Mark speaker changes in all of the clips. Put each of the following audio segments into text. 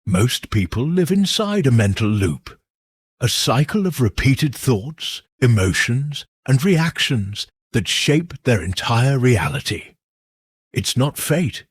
Speaker 1: Most people live inside a mental loop, a cycle of repeated thoughts, emotions, and reactions that shape their entire reality. It's not fate,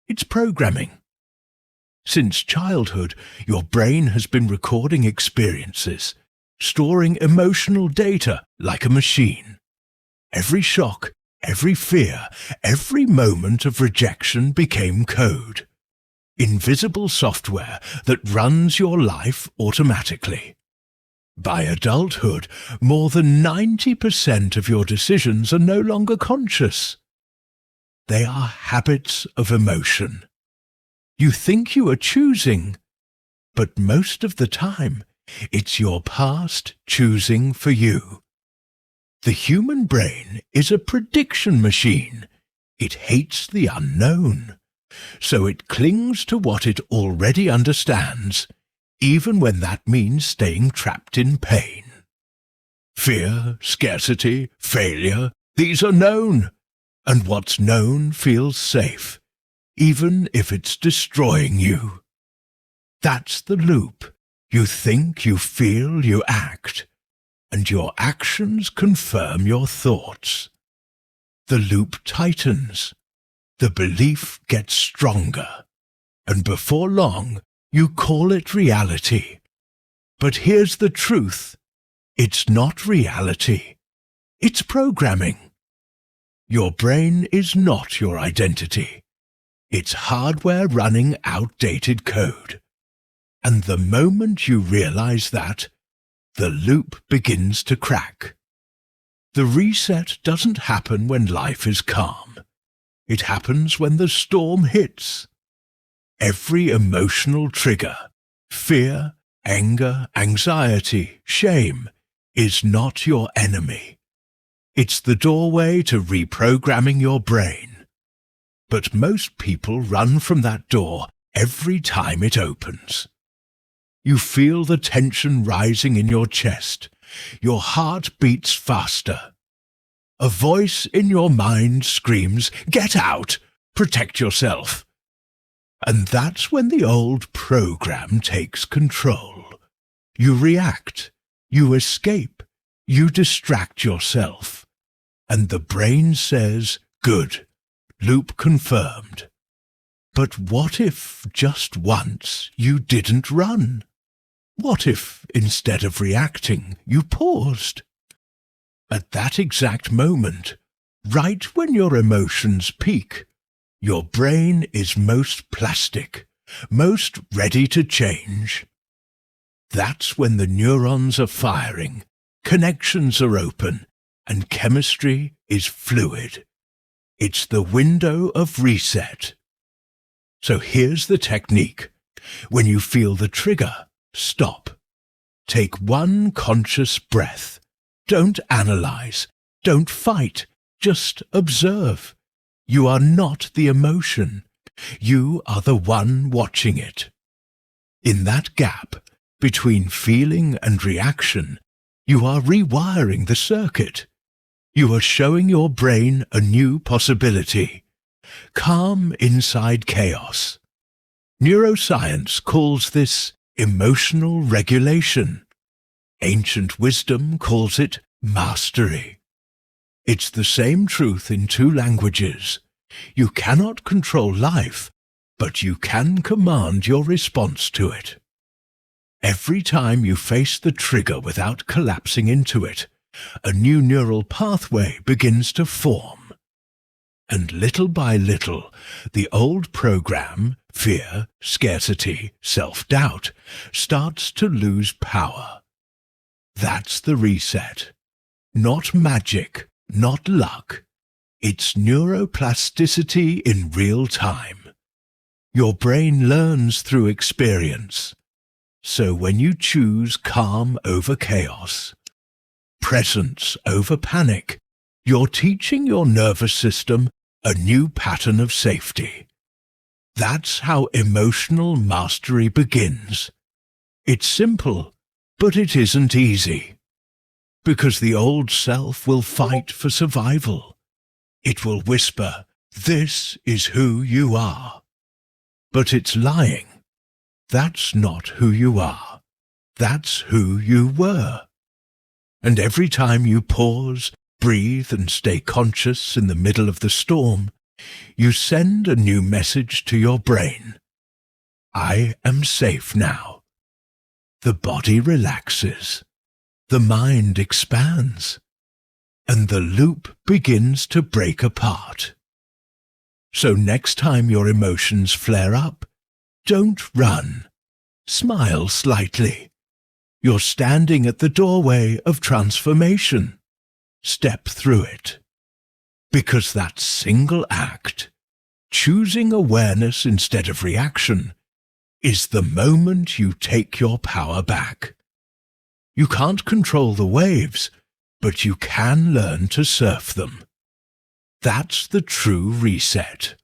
Speaker 1: it's programming. Since childhood, your brain has been recording experiences, storing emotional data like a machine. Every shock, every fear, every moment of rejection became code. Invisible software that runs your life automatically. By adulthood, more than 90% of your decisions are no longer conscious. They are habits of emotion. You think you are choosing, but most of the time, it's your past choosing for you. The human brain is a prediction machine. It hates the unknown, so it clings to what it already understands, even when that means staying trapped in pain. Fear, scarcity, failure, these are known, and what's known feels safe, even if it's destroying you. That's the loop. You think, you feel, you act, and your actions confirm your thoughts. The loop tightens. The belief gets stronger, and before long, you call it reality. But here's the truth. It's not reality. It's programming. Your brain is not your identity. It's hardware running outdated code. And the moment you realize that, the loop begins to crack. The reset doesn't happen when life is calm. It happens when the storm hits. Every emotional trigger, fear, anger, anxiety, shame, is not your enemy. It's the doorway to reprogramming your brain. But most people run from that door every time it opens. You feel the tension rising in your chest. Your heart beats faster. A voice in your mind screams, "Get out! Protect yourself!" And that's when the old program takes control. You react, you escape, you distract yourself. And the brain says, "Good, loop confirmed." But what if, just once, you didn't run? What if, instead of reacting, you paused? At that exact moment, right when your emotions peak, your brain is most plastic, most ready to change. That's when the neurons are firing, connections are open, and chemistry is fluid. It's the window of reset. So here's the technique. When you feel the trigger, stop. Take one conscious breath. Don't analyze. Don't fight. Just observe. You are not the emotion. You are the one watching it. In that gap between feeling and reaction, you are rewiring the circuit. You are showing your brain a new possibility. Calm inside chaos. Neuroscience calls this emotional regulation. Ancient wisdom calls it mastery. It's the same truth in two languages. You cannot control life, but you can command your response to it. Every time you face the trigger without collapsing into it, a new neural pathway begins to form. And little by little, the old program, fear, scarcity, self-doubt, starts to lose power. That's the reset. Not magic, not luck. It's neuroplasticity in real time. Your brain learns through experience. So when you choose calm over chaos, presence over panic, you're teaching your nervous system a new pattern of safety. That's how emotional mastery begins. It's simple, but it isn't easy. Because the old self will fight for survival. It will whisper, "This is who you are." But it's lying. That's not who you are. That's who you were. And every time you pause, breathe, and stay conscious in the middle of the storm, you send a new message to your brain. I am safe now. The body relaxes. The mind expands. And the loop begins to break apart. So next time your emotions flare up, don't run. Smile slightly. You're standing at the doorway of transformation. Step through it. Because that single act, choosing awareness instead of reaction, is the moment you take your power back. You can't control the waves, but you can learn to surf them. That's the true reset.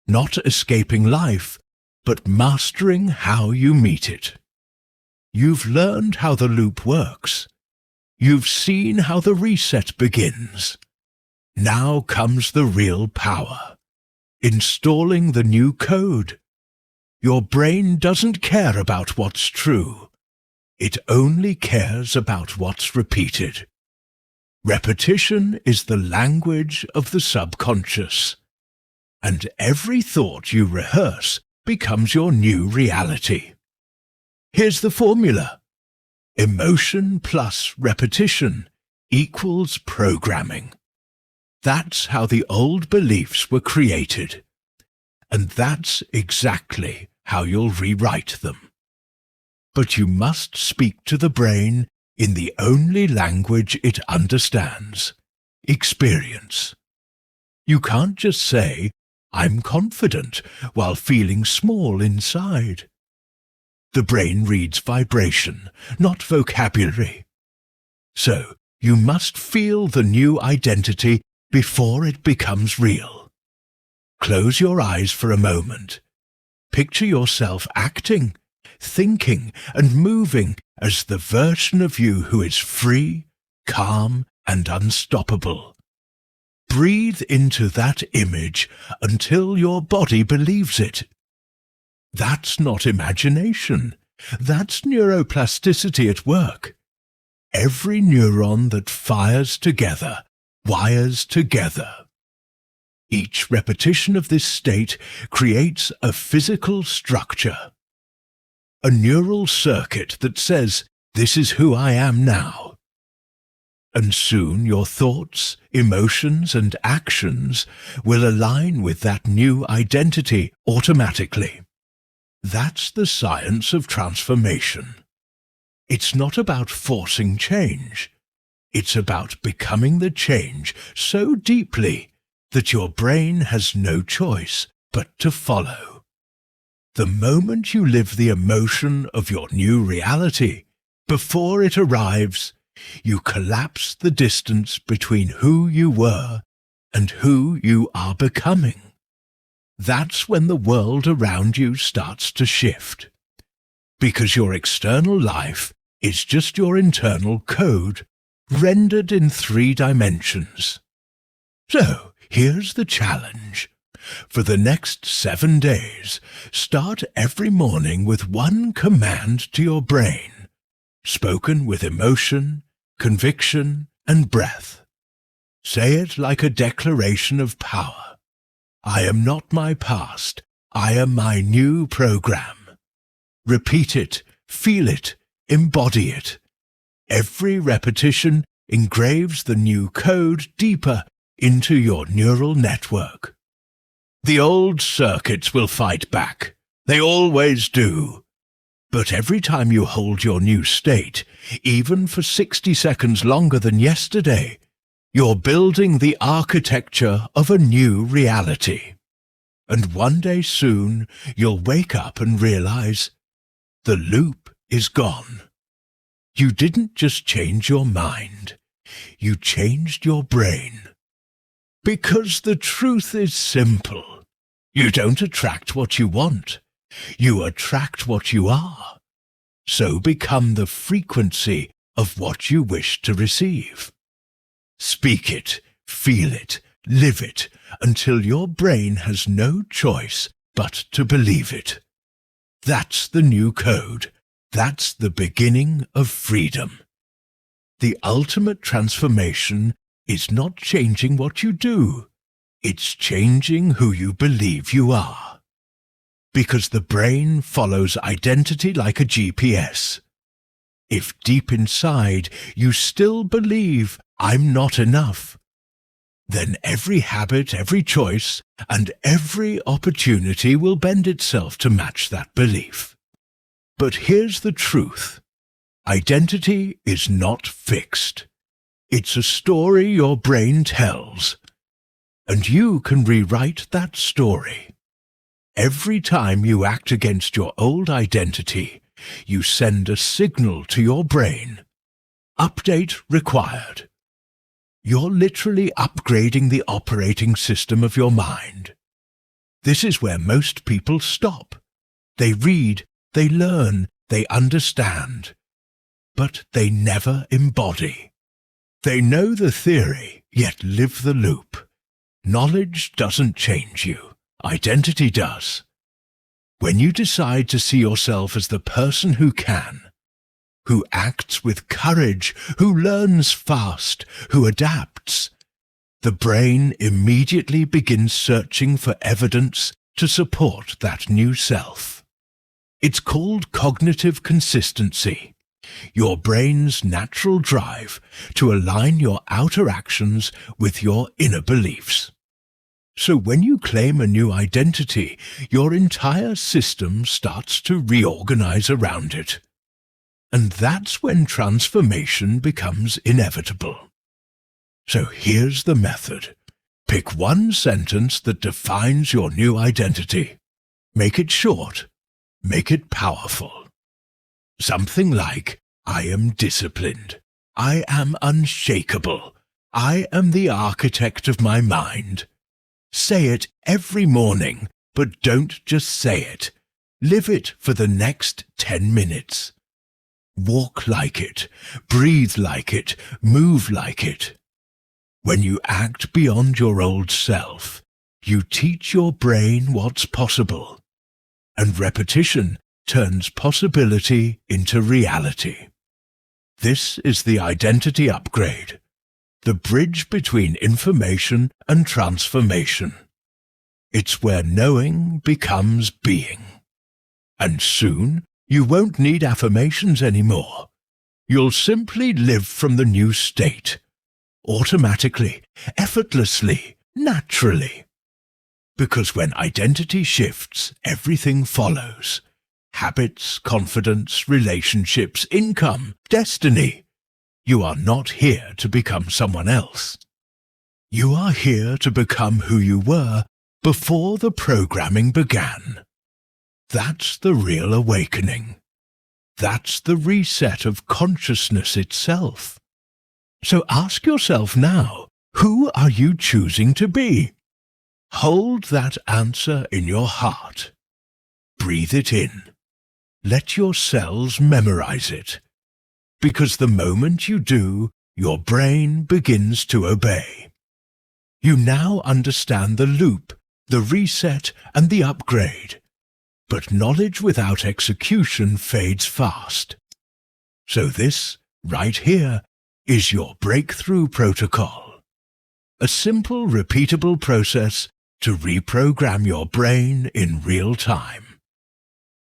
Speaker 1: Not escaping life, but mastering how you meet it. You've learned how the loop works. You've seen how the reset begins. Now comes the real power. Installing the new code. Your brain doesn't care about what's true. It only cares about what's repeated. Repetition is the language of the subconscious. And every thought you rehearse becomes your new reality. Here's the formula. Emotion plus repetition equals programming. That's how the old beliefs were created. And that's exactly how you'll rewrite them. But you must speak to the brain in the only language it understands, experience. You can't just say, I'm confident, while feeling small inside. The brain reads vibration, not vocabulary. So, you must feel the new identity before it becomes real. Close your eyes for a moment. Picture yourself acting, thinking, and moving as the version of you who is free, calm, and unstoppable. Breathe into that image until your body believes it. That's not imagination. That's neuroplasticity at work. Every neuron that fires together wires together. Each repetition of this state creates a physical structure. A neural circuit that says, this is who I am now. And soon your thoughts, emotions, and actions will align with that new identity automatically. That's the science of transformation. It's not about forcing change. It's about becoming the change so deeply that your brain has no choice but to follow. The moment you live the emotion of your new reality, before it arrives, you collapse the distance between who you were and who you are becoming. That's when the world around you starts to shift. Because your external life is just your internal code, rendered in 3 dimensions. So, here's the challenge. For the next 7 days, start every morning with one command to your brain, spoken with emotion, conviction, and breath. Say it like a declaration of power. I am not my past. I am my new program. Repeat it, feel it, embody it. Every repetition engraves the new code deeper into your neural network. The old circuits will fight back. They always do. But every time you hold your new state, even for 60 seconds longer than yesterday, you're building the architecture of a new reality. And one day soon, you'll wake up and realize the loop is gone. You didn't just change your mind. You changed your brain. Because the truth is simple. You don't attract what you want. You attract what you are. So become the frequency of what you wish to receive. Speak it, feel it, live it, until your brain has no choice but to believe it. That's the new code. That's the beginning of freedom. The ultimate transformation is not changing what you do. It's changing who you believe you are. Because the brain follows identity like a GPS. If deep inside you still believe I'm not enough, then every habit, every choice, and every opportunity will bend itself to match that belief. But here's the truth. Identity is not fixed. It's a story your brain tells, and you can rewrite that story. Every time you act against your old identity, you send a signal to your brain. Update required. You're literally upgrading the operating system of your mind. This is where most people stop. They read, they learn, they understand, but they never embody. They know the theory, yet live the loop. Knowledge doesn't change you. Identity does. When you decide to see yourself as the person who can, who acts with courage, who learns fast, who adapts, the brain immediately begins searching for evidence to support that new self. It's called cognitive consistency, your brain's natural drive to align your outer actions with your inner beliefs. So when you claim a new identity, your entire system starts to reorganize around it. And that's when transformation becomes inevitable. So here's the method. Pick one sentence that defines your new identity. Make it short. Make it powerful. Something like, I am disciplined. I am unshakable. I am the architect of my mind. Say it every morning, but don't just say it. Live it for the next 10 minutes. Walk like it, breathe like it, move like it. When you act beyond your old self, you teach your brain what's possible, and repetition turns possibility into reality. This is the identity upgrade, the bridge between information and transformation. It's where knowing becomes being. And soon, you won't need affirmations anymore. You'll simply live from the new state, automatically, effortlessly, naturally. Because when identity shifts, everything follows. Habits, confidence, relationships, income, destiny. You are not here to become someone else. You are here to become who you were before the programming began. That's the real awakening. That's the reset of consciousness itself. So ask yourself now, who are you choosing to be? Hold that answer in your heart. Breathe it in. Let your cells memorize it. Because the moment you do, your brain begins to obey. You now understand the loop, the reset, and the upgrade. But knowledge without execution fades fast. So this, right here, is your breakthrough protocol. A simple, repeatable process to reprogram your brain in real time.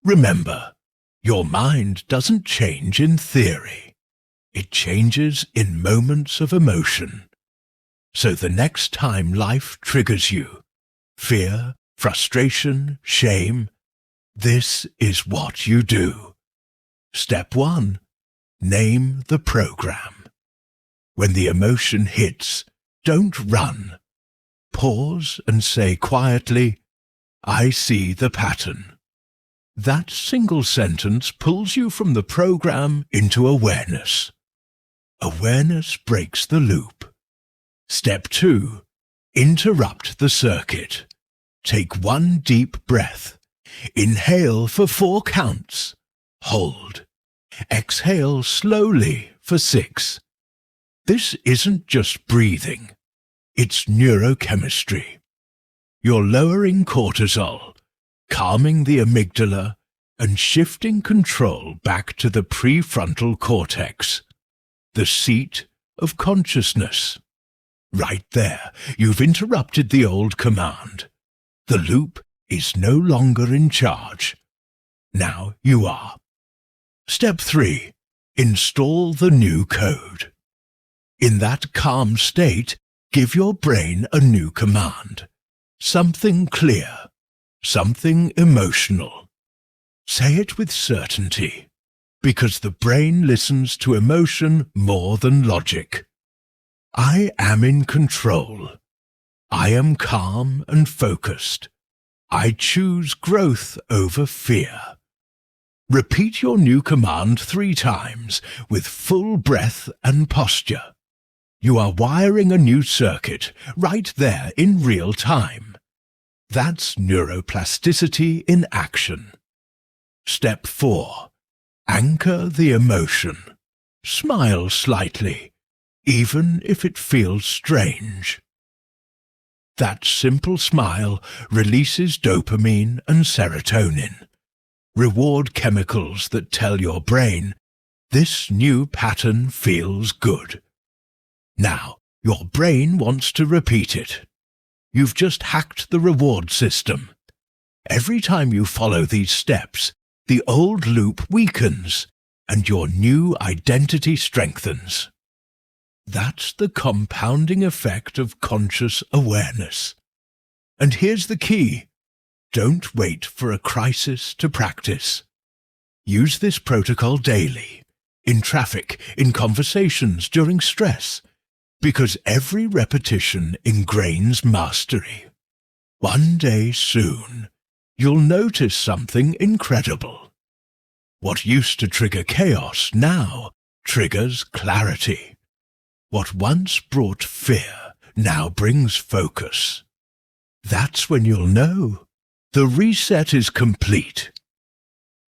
Speaker 1: Remember, your mind doesn't change in theory. It changes in moments of emotion. So the next time life triggers you, fear, frustration, shame, this is what you do. Step 1. Name the program. When the emotion hits, don't run. Pause and say quietly, I see the pattern. That single sentence pulls you from the program into awareness. Awareness breaks the loop. Step 2. Interrupt the circuit. Take one deep breath. Inhale for 4 counts. Hold. Exhale slowly for 6. This isn't just breathing. It's neurochemistry. You're lowering cortisol, calming the amygdala, and shifting control back to the prefrontal cortex, the seat of consciousness. Right there, you've interrupted the old command. The loop is no longer in charge. Now you are. Step 3. Install the new code. In that calm state, give your brain a new command. Something clear, something emotional. Say it with certainty, because the brain listens to emotion more than logic. I am in control. I am calm and focused. I choose growth over fear. Repeat your new command 3 times with full breath and posture. You are wiring a new circuit right there in real time. That's neuroplasticity in action. Step 4. Anchor the emotion. Smile slightly, even if it feels strange. That simple smile releases dopamine and serotonin, reward chemicals that tell your brain, this new pattern feels good. Now, your brain wants to repeat it. You've just hacked the reward system. Every time you follow these steps, the old loop weakens and your new identity strengthens. That's the compounding effect of conscious awareness. And here's the key. Don't wait for a crisis to practice. Use this protocol daily, in traffic, in conversations, during stress, because every repetition ingrains mastery. One day soon, you'll notice something incredible. What used to trigger chaos now triggers clarity. What once brought fear now brings focus. That's when you'll know the reset is complete.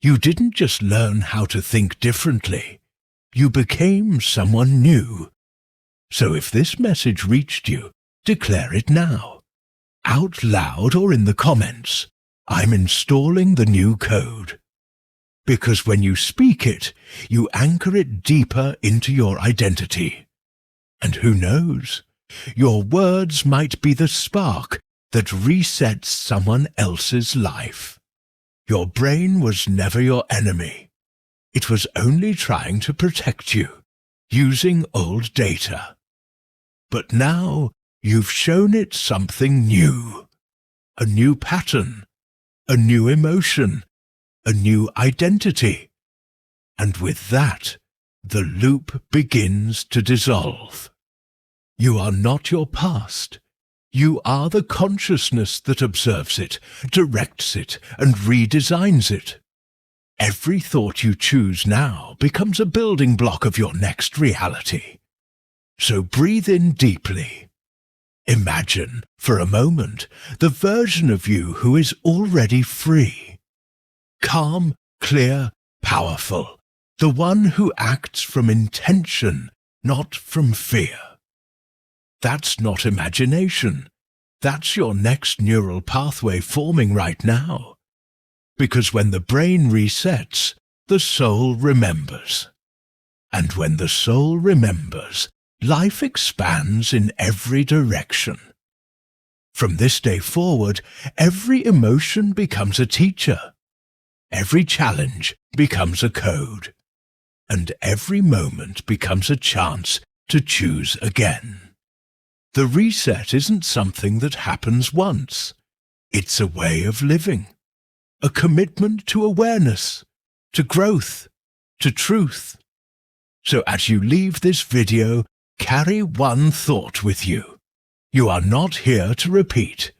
Speaker 1: You didn't just learn how to think differently. You became someone new. So if this message reached you, declare it now. Out loud or in the comments, I'm installing the new code. Because when you speak it, you anchor it deeper into your identity. And who knows, your words might be the spark that resets someone else's life. Your brain was never your enemy. It was only trying to protect you, using old data. But now you've shown it something new. A new pattern, a new emotion, a new identity. And with that, the loop begins to dissolve. You are not your past. You are the consciousness that observes it, directs it, and redesigns it. Every thought you choose now becomes a building block of your next reality. So breathe in deeply. Imagine, for a moment, the version of you who is already free. Calm, clear, powerful. The one who acts from intention, not from fear. That's not imagination. That's your next neural pathway forming right now. Because when the brain resets, the soul remembers. And when the soul remembers, life expands in every direction. From this day forward, every emotion becomes a teacher. Every challenge becomes a code. And every moment becomes a chance to choose again. The reset isn't something that happens once. It's a way of living. A commitment to awareness, to growth, to truth. So as you leave this video, carry one thought with you. You are not here to repeat.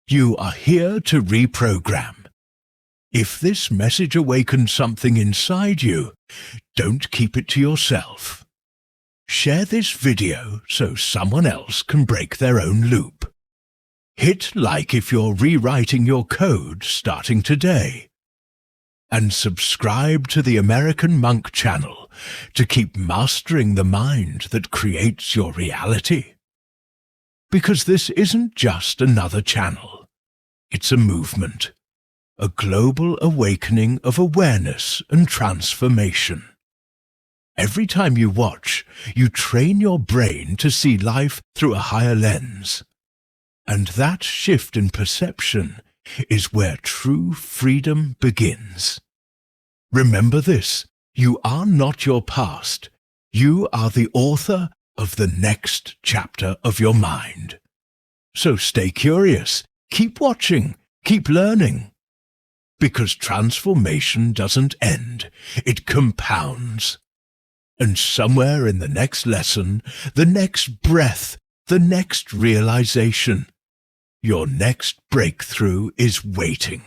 Speaker 1: You are here to reprogram. If this message awakens something inside you, don't keep it to yourself. Share this video so someone else can break their own loop. Hit like if you're rewriting your code starting today. And subscribe to the American Monk channel to keep mastering the mind that creates your reality. Because this isn't just another channel. It's a movement. a global awakening of awareness and transformation. Every time you watch, you train your brain to see life through a higher lens. And that shift in perception is where true freedom begins. Remember this, you are not your past. You are the author of the next chapter of your mind. So stay curious, keep watching, keep learning. Because transformation doesn't end, it compounds. And somewhere in the next lesson, the next breath, the next realization, your next breakthrough is waiting.